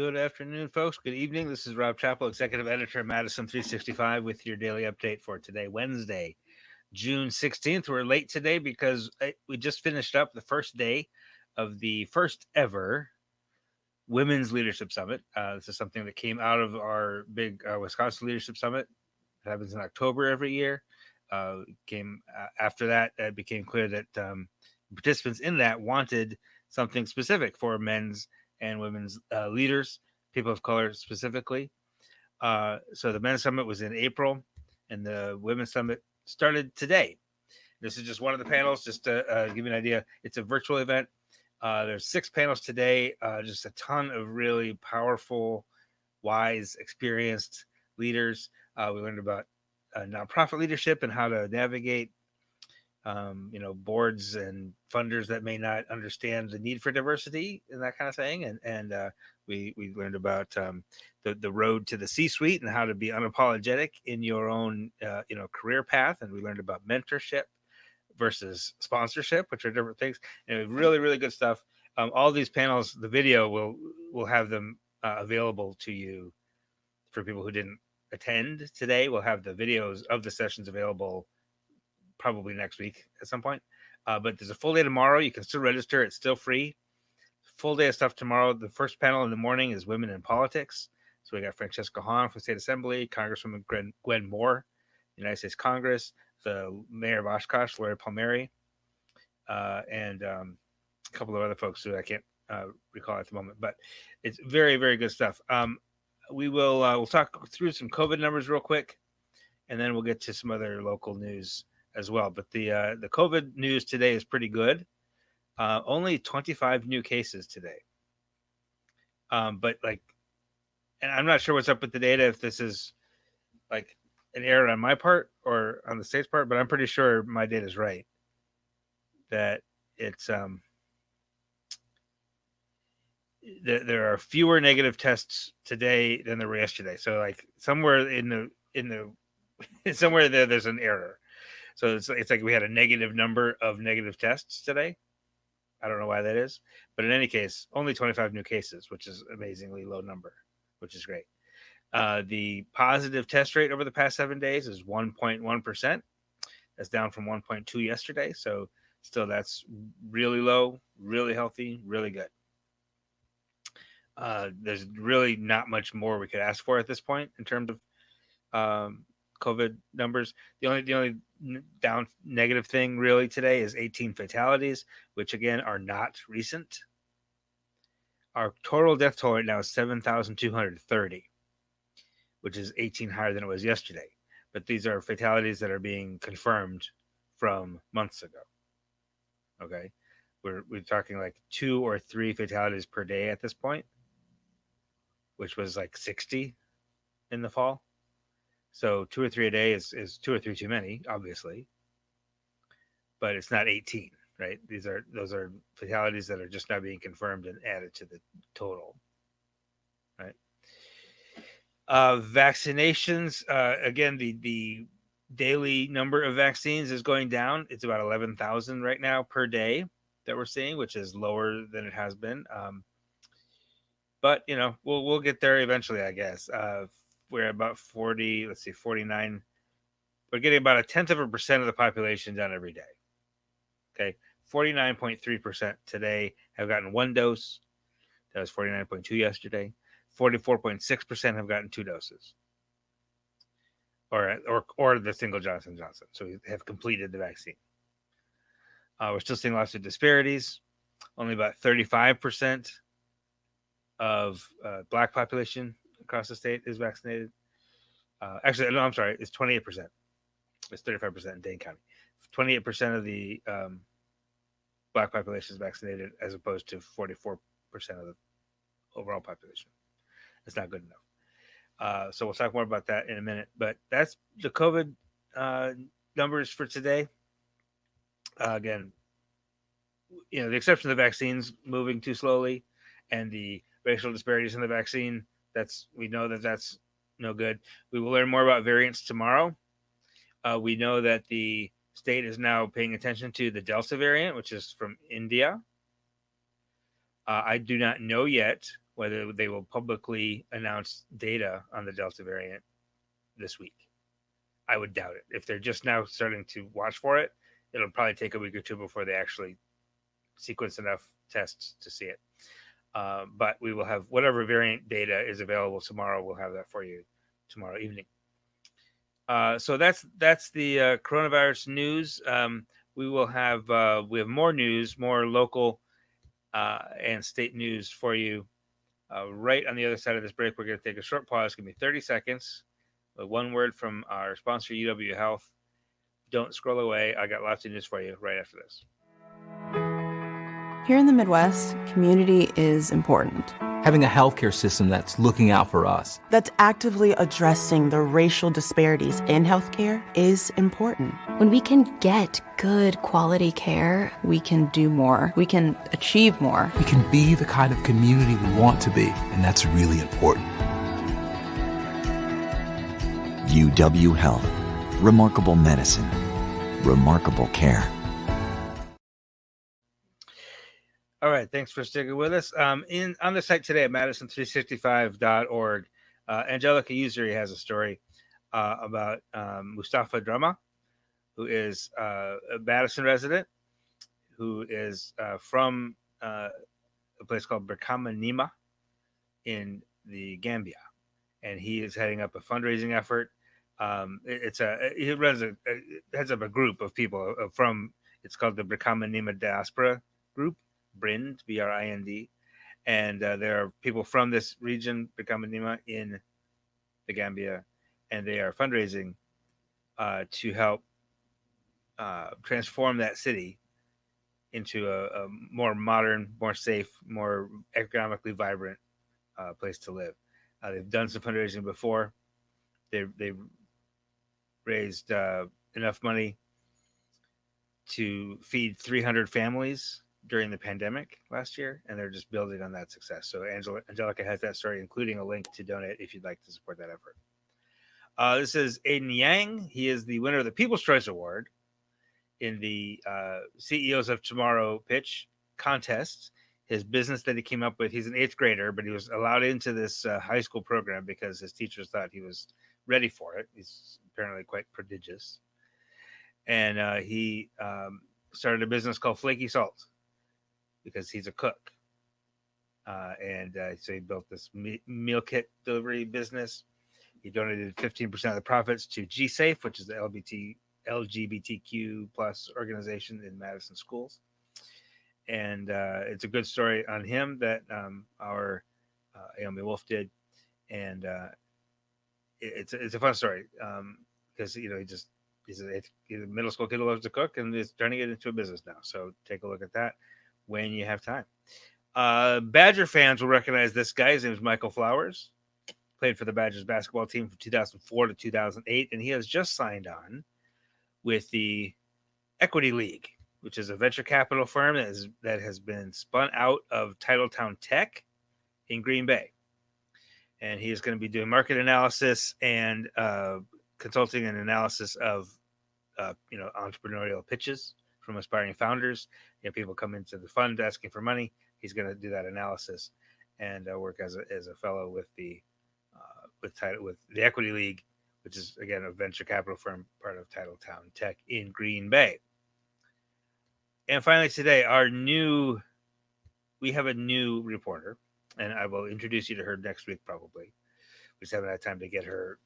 Good afternoon, folks. Good evening. This is Rob Chappell, Executive Editor of Madison365 with your daily update for today, Wednesday, June 16th. We're late today because we just finished up the first day of the first ever Women's Leadership Summit. This is something that came out of our big Wisconsin Leadership Summit. It happens in October every year. After that, it became clear that participants in that wanted something specific for men's and women's leaders, people of color specifically. So the men's summit was in April, and the women's summit started today. This is just one of the panels, just to give you an idea. It's a virtual event. There's 6 panels today, just a ton of really powerful, wise, experienced leaders. We learned about nonprofit leadership and how to navigate boards and funders that may not understand the need for diversity and that kind of thing. And we learned about the road to the C-suite and how to be unapologetic in your own career path. And we learned about mentorship versus sponsorship, which are different things. And really, really good stuff. All these panels, the video will have them available to you for people who didn't attend today. We'll have the videos of the sessions available probably next week at some point. But there's a full day tomorrow. You can still register. It's still free. Full day of stuff tomorrow. The first panel in the morning is Women in Politics. So we got Francesca Hahn from the State Assembly, Congresswoman Gwen Moore, United States Congress, the Mayor of Oshkosh, Lori Palmieri, and a couple of other folks who I can't recall at the moment. But it's very, very good stuff. We'll talk through some COVID numbers real quick, and then we'll get to some other local news as well. But the COVID news today is pretty good. Only 25 new cases today. But and I'm not sure what's up with the data, if this is like an error on my part or on the state's part, but I'm pretty sure my data is right. That it's there are fewer negative tests today than there were yesterday. So like somewhere in the somewhere there's an error. So it's like we had a negative number of negative tests today. I don't know why that is, but in any case, only 25 new cases, which is amazingly low number, which is great. The positive test rate over the past 7 days is 1.1%. That's down from 1.2 yesterday. So still, that's really low, really healthy, really good. There's really not much more we could ask for at this point in terms of COVID numbers. The only down negative thing really today is 18 fatalities, which again are not recent. Our total death toll right now is 7,230, which is 18 higher than it was yesterday. But these are fatalities that are being confirmed from months ago. Okay, we're talking like 2 or 3 fatalities per day at this point, which was like 60 in the fall. So 2 or 3 a day is 2 or 3 too many, obviously, but it's not 18, right? Those are fatalities that are just now being confirmed and added to the total, right? Vaccinations, again, the daily number of vaccines is going down. It's about 11,000 right now per day that we're seeing, which is lower than it has been. But we'll get there eventually, I guess. We're about 49. We're getting about 0.1% of the population done every day. Okay, 49.3% today have gotten 1 dose. That was 49.2 yesterday. 44.6% have gotten 2 doses, or the single Johnson & Johnson. So we have completed the vaccine. We're still seeing lots of disparities. Only about 35% of Black population across the state is vaccinated. Actually, no, I'm sorry. It's 28%. It's 35% in Dane County. 28% of the Black population is vaccinated, as opposed to 44% of the overall population. It's not good enough. So we'll talk more about that in a minute. But that's the COVID numbers for today. Again, the exception of the vaccines moving too slowly and the racial disparities in the vaccine, we know that's no good. We will learn more about variants tomorrow. We know that the state is now paying attention to the Delta variant, which is from India. I do not know yet whether they will publicly announce data on the Delta variant this week. I would doubt it. If they're just now starting to watch for it, it'll probably take a week or two before they actually sequence enough tests to see it. But we will have whatever variant data is available tomorrow. We'll have that for you tomorrow evening. So that's the coronavirus news. We have more news, more local and state news for you right on the other side of this break. We're going to take a short pause. Give me 30 seconds. One word from our sponsor, UW Health. Don't scroll away. I got lots of news for you right after this. Here in the Midwest, community is important. Having a healthcare system that's looking out for us, that's actively addressing the racial disparities in healthcare is important. When we can get good quality care, we can do more. We can achieve more. We can be the kind of community we want to be, and that's really important. UW Health. Remarkable medicine. Remarkable care. All right, thanks for sticking with us. On the site today at Madison365.org, Angelica Usuri has a story about Mustafa Drama, who is a Madison resident, who is from a place called Brikama Nima in the Gambia, and he is heading up a fundraising effort. He heads up a group of people from. It's called the Brikama Nima Diaspora Group. BRIND, BRIND, and there are people from this region, Brikama Nima, in the Gambia, and they are fundraising to help transform that city into a more modern, more safe, more economically vibrant place to live. They've done some fundraising before. They've raised enough money to feed 300 families during the pandemic last year, and they're just building on that success. So Angelica has that story, including a link to donate if you'd like to support that effort. This is Aiden Yang. He is the winner of the People's Choice Award in the CEOs of Tomorrow pitch contest. His business that he came up with, he's an 8th grader, but he was allowed into this high school program because his teachers thought he was ready for it. He's apparently quite prodigious. And he started a business called Flaky Salt, because he's a cook. So he built this meal kit delivery business. He donated 15% of the profits to G-Safe, which is the LGBTQ plus organization in Madison schools. And it's a good story on him that our Naomi Wolf did. And it's a fun story because, he's a middle school kid who loves to cook and is turning it into a business now. So take a look at that when you have time. Badger fans will recognize this guy. His name is Michael Flowers. Played for the Badgers basketball team from 2004 to 2008, and he has just signed on with the Equity League, which is a venture capital firm that has been spun out of Titletown Tech in Green Bay. And he is going to be doing market analysis and consulting and analysis of entrepreneurial pitches from aspiring founders. People come into the fund asking for money. He's going to do that analysis and work as a fellow with the Equity League, which is again a venture capital firm, part of Titletown Tech in Green Bay. And finally, today, we have a new reporter, and I will introduce you to her next week probably. We just haven't had time to get her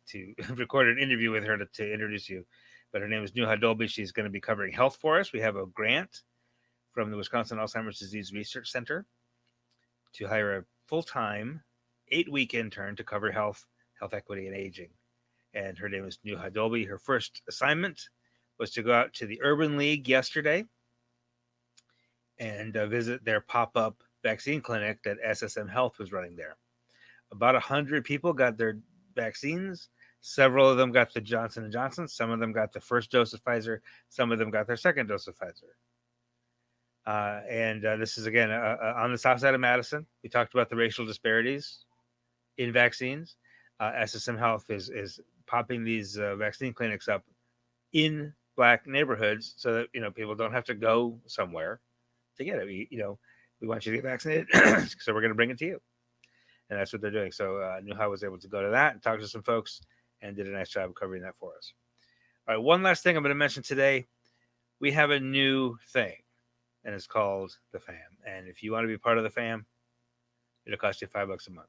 to record an interview with her to introduce you. But her name is Nuha Dolby. She's going to be covering health for us. We have a grant from the Wisconsin Alzheimer's Disease Research Center to hire a full-time 8-week intern to cover health equity, and aging. And her name is Nuha Dolby. Her first assignment was to go out to the Urban League yesterday and visit their pop-up vaccine clinic that SSM Health was running there. About 100 people got their vaccines. Several of them got the Johnson & Johnson. Some of them got the first dose of Pfizer. Some of them got their second dose of Pfizer. This is, again, on the south side of Madison. We talked about the racial disparities in vaccines. SSM Health is popping these vaccine clinics up in Black neighborhoods so that, people don't have to go somewhere to get it. we want you to get vaccinated, so we're going to bring it to you. And that's what they're doing. So Nuha was able to go to that and talk to some folks and did a nice job covering that for us. All right, one last thing I'm going to mention today. We have a new thing, and it's called the FAM. And if you want to be part of the FAM, it'll cost you $5 a month,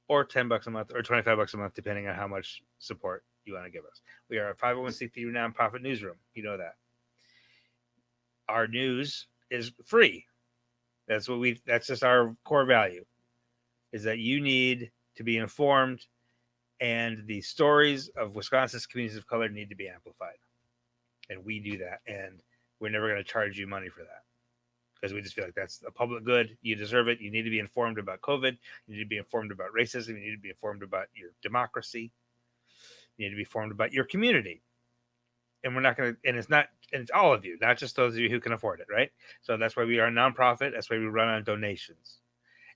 or $10 a month, or $25 a month, depending on how much support you want to give us. We are a 501c3 nonprofit newsroom. You know that. Our news is free. That's just our core value, is that you need to be informed, and the stories of Wisconsin's communities of color need to be amplified. And we do that, and we're never going to charge you money for that, because we just feel like that's a public good. You deserve it. You need to be informed about COVID. You need to be informed about racism. You need to be informed about your democracy. You need to be informed about your community. And we're not going to, and it's all of you, not just those of you who can afford it, right? So that's why we are a nonprofit. That's why we run on donations.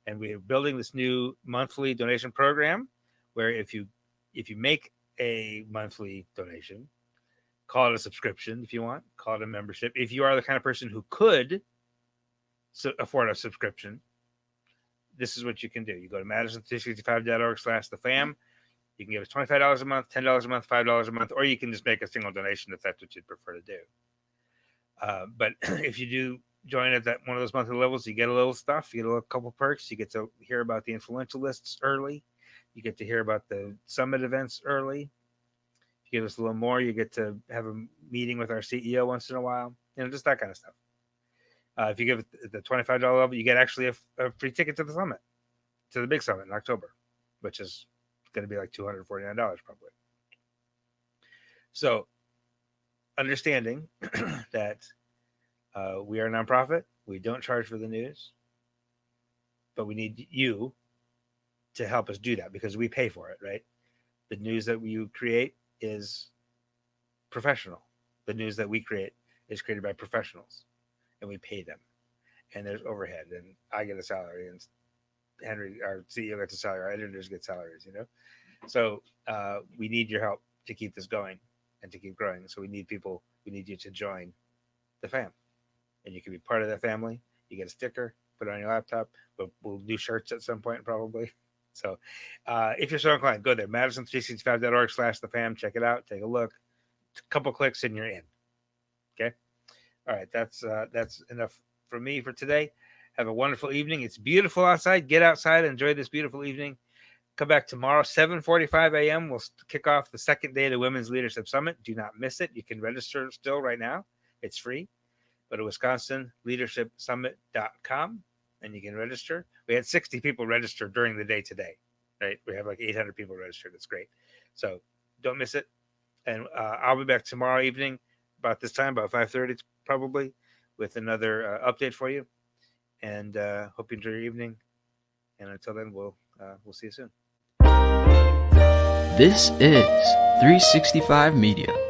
And we're building this new monthly donation program where if you make a monthly donation, call it a subscription if you want, call it a membership. If you are the kind of person who could afford a subscription, this is what you can do. You go to Madison365.org/thefam. You can give us $25 a month, $10 a month, $5 a month, or you can just make a single donation if that's what you'd prefer to do. But if you do join at that one of those monthly levels, you get a little stuff, you get a couple perks. You get to hear about the influential lists early. You get to hear about the summit events early. If you give us a little more, you get to have a meeting with our CEO once in a while. Just that kind of stuff. If you give it the $25 level, you get actually a free ticket to the summit, to the big summit in October, which is going to be like $249 probably. So understanding that we are a nonprofit, we don't charge for the news, but we need you to help us do that because we pay for it, right? The news that you create is professional. The news that we create is created by professionals, and we pay them. And there's overhead, and I get a salary, and Henry, our CEO, gets a salary. Our editors get salaries, So we need your help to keep this going and to keep growing. So we need people. We need you to join the fam, and you can be part of that family. You get a sticker, put it on your laptop. We'll do shirts at some point probably. So if you're so inclined, go there, Madison365.org/thefam. Check it out. Take a look. A couple clicks and you're in. Okay. All right. That's enough for me for today. Have a wonderful evening. It's beautiful outside. Get outside. Enjoy this beautiful evening. Come back tomorrow, 7:45 a.m. We'll kick off the second day of the Women's Leadership Summit. Do not miss it. You can register still right now. It's free. Go to WisconsinLeadershipSummit.com and you can register. We had 60 people register during the day today, right? We have like 800 people registered. It's great. So don't miss it. And I'll be back tomorrow evening about this time, about 5:30 probably, with another update for you. And hope you enjoy your evening. And until then, we'll see you soon. This is 365 Media.